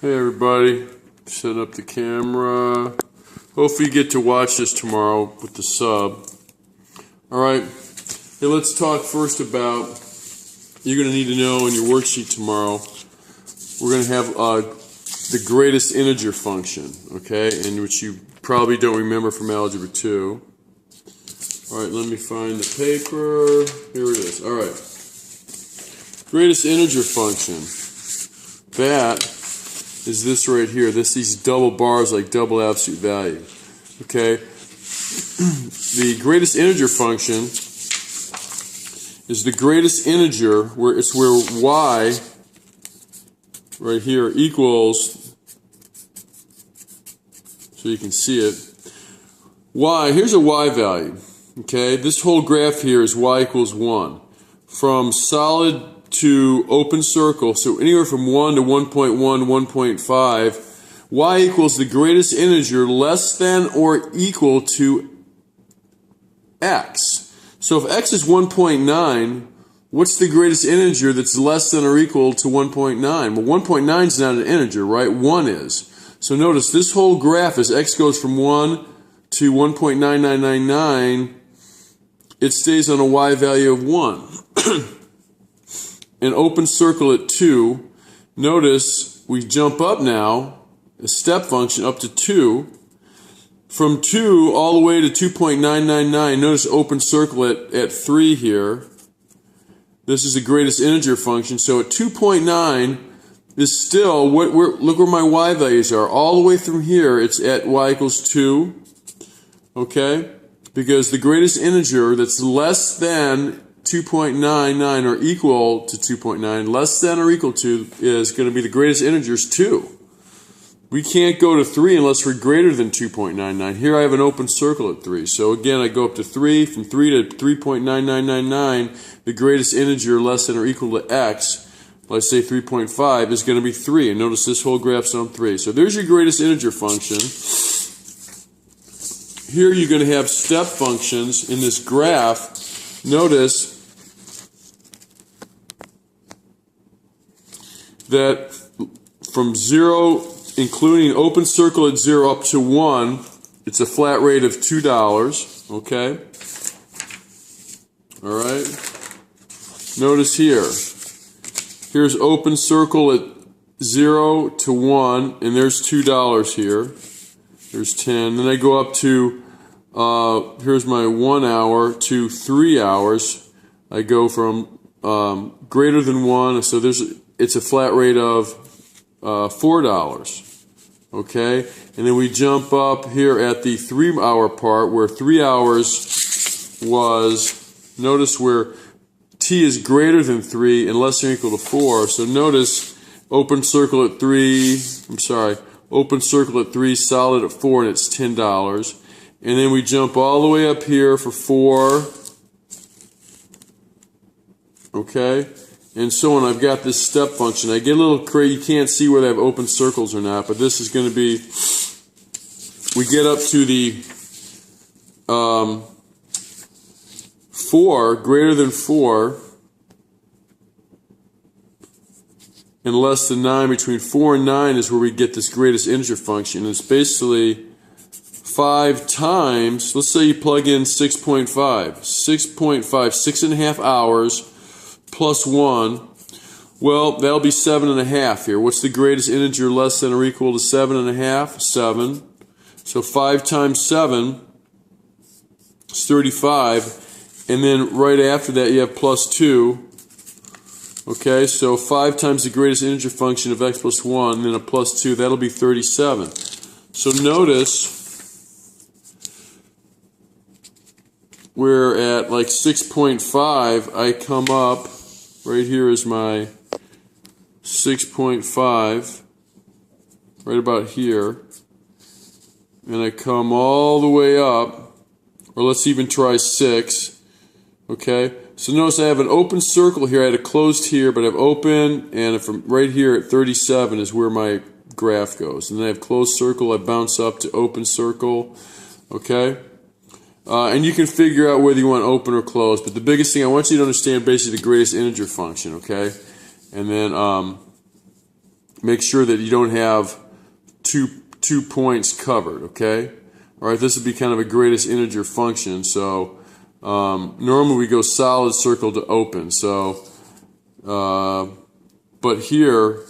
Hey everybody, setting up the camera. Hopefully you get to watch this tomorrow with the sub. Alright, hey, let's talk first about, you're going to need to know in your worksheet tomorrow, we're going to have the greatest integer function, okay, and which you probably don't remember from Algebra 2. Alright, let me find the paper. Here it is. Alright, greatest integer function. That is this right here. These double bars like double absolute value. Okay? The greatest integer function is the greatest integer where y right here equals, so you can see it. Y, here's a y value. Okay? This whole graph here is y equals 1. From solid to open circle, so anywhere from 1 to 1.1, 1.5, y equals the greatest integer less than or equal to x. So if x is 1.9, what's the greatest integer that's less than or equal to 1.9? Well, 1.9 is not an integer, right? 1 is. So notice this whole graph, as x goes from 1 to 1.9999, it stays on a y value of 1. An open circle at 2, notice we jump up now, a step function up to 2. From 2 all the way to 2.999, notice open circle at 3 here. This is the greatest integer function. So at 2.9 is still, look where my y values are. All the way from here, it's at y equals 2. Okay? Because the greatest integer that's less than 2.99 or equal to 2.9, less than or equal to, is going to be the greatest integer is 2. We can't go to 3 unless we're greater than 2.99. Here I have an open circle at 3. So again, I go up to 3. From 3 to 3.9999, the greatest integer less than or equal to x, let's say 3.5, is going to be 3. And notice this whole graph's on 3. So there's your greatest integer function. Here you're going to have step functions in this graph. Notice that from 0, including open circle at 0 up to 1, it's a flat rate of $2. Okay? Alright? Notice here. Here's open circle at 0 to 1, and there's $2 here. There's 10. Then I go up to, here's my 1 hour to 3 hours. I go from greater than 1, so it's a flat rate of $4. Okay? And then we jump up here at the 3 hour part where 3 hours was, notice where t is greater than 3 and less than or equal to 4. So notice open circle at 3, open circle at 3, solid at 4, and it's $10. And then we jump all the way up here for 4. Okay? And so on. I've got this step function. I get a little crazy. You can't see whether I have open circles or not, but this is going to be, we get up to the 4, greater than 4, and less than 9. Between 4 and 9 is where we get this greatest integer function. And it's basically 5 times, let's say you plug in 6.5. 6.5 hours plus 1. Well, that'll be 7.5 here. What's the greatest integer less than or equal to 7.5? 7. So 5 times 7 is 35. And then right after that you have plus 2. Okay, so 5 times the greatest integer function of x plus 1, and then a plus 2, that'll be 37. So notice we're at like 6.5. I come up, right here is my 6.5, right about here. And I come all the way up, or let's even try 6. Okay, so notice I have an open circle here. I had it closed here, but I have open, and from right here at 37 is where my graph goes. And then I have closed circle. I bounce up to open circle. Okay, and you can figure out whether you want open or closed. But the biggest thing I want you to understand, basically the greatest integer function. Okay, and then make sure that you don't have two points covered, okay? All right, this would be kind of a greatest integer function. So normally we go solid circle to open. So, but here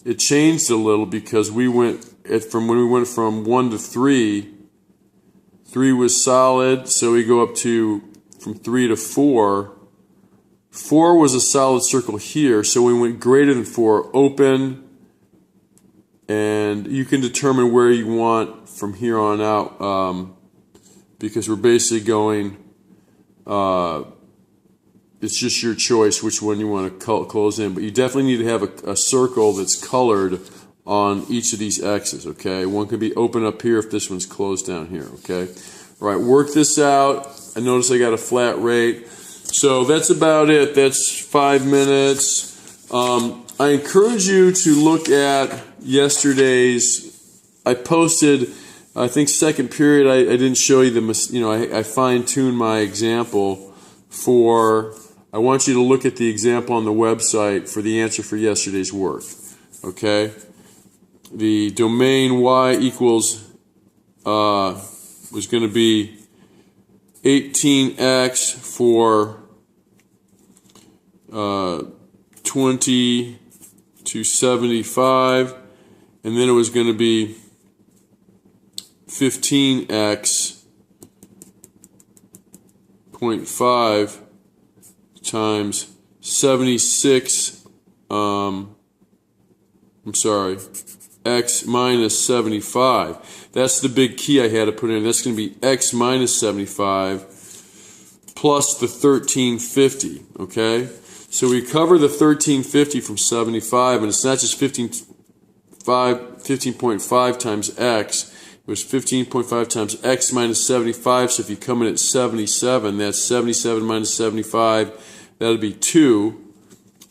it changed a little because we went when we went from 1 to 3. 3 was solid, so we go up to from 3 to 4. 4 was a solid circle here, so we went greater than 4, open, and you can determine where you want from here on out, because we're basically going, it's just your choice which one you want to close in, but you definitely need to have a circle that's colored on each of these X's, okay? One can be open up here if this one's closed down here, okay? All right, work this out. I notice I got a flat rate. So that's about it. That's 5 minutes. I encourage you to look at yesterday's. I posted, I think second period. I didn't show you the. I fine-tuned my example for. I want you to look at the example on the website for the answer for yesterday's work. Okay. The domain y equals was going to be 18x for 20 to 75, and then it was going to be 15x 0.5 times 76, x minus 75. That's the big key I had to put in. That's going to be x minus 75 plus the 1350, okay? So we cover the 1350 from 75, and it's not just 15.5 times x. It was 15.5 times x minus 75, so if you come in at 77, that's 77 minus 75, that would be 2.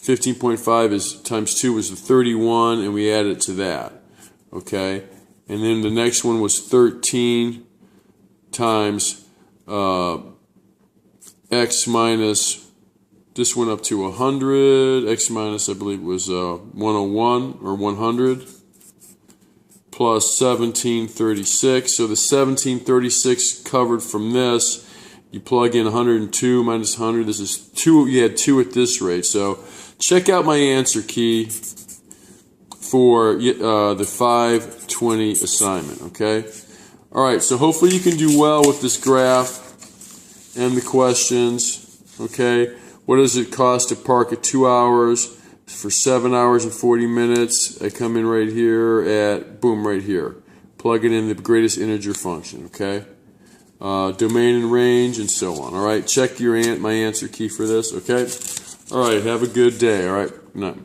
15.5 is times 2 was the 31, and we added it to that, okay? And then the next one was 13 times x minus, this went up to 100, x minus I believe was 101 or 100, plus 1736. So the 1736 covered from this, you plug in 102 minus 100, this is 2, you had 2 at this rate. So check out my answer key for the 520 assignment, okay? All right, so hopefully you can do well with this graph and the questions, okay? What does it cost to park at 2 hours for 7 hours and 40 minutes? I come in right here at, boom, right here. Plug it in the greatest integer function, okay? Domain and range and so on, all right? Check my answer key for this, okay? All right, have a good day, all right? Good night.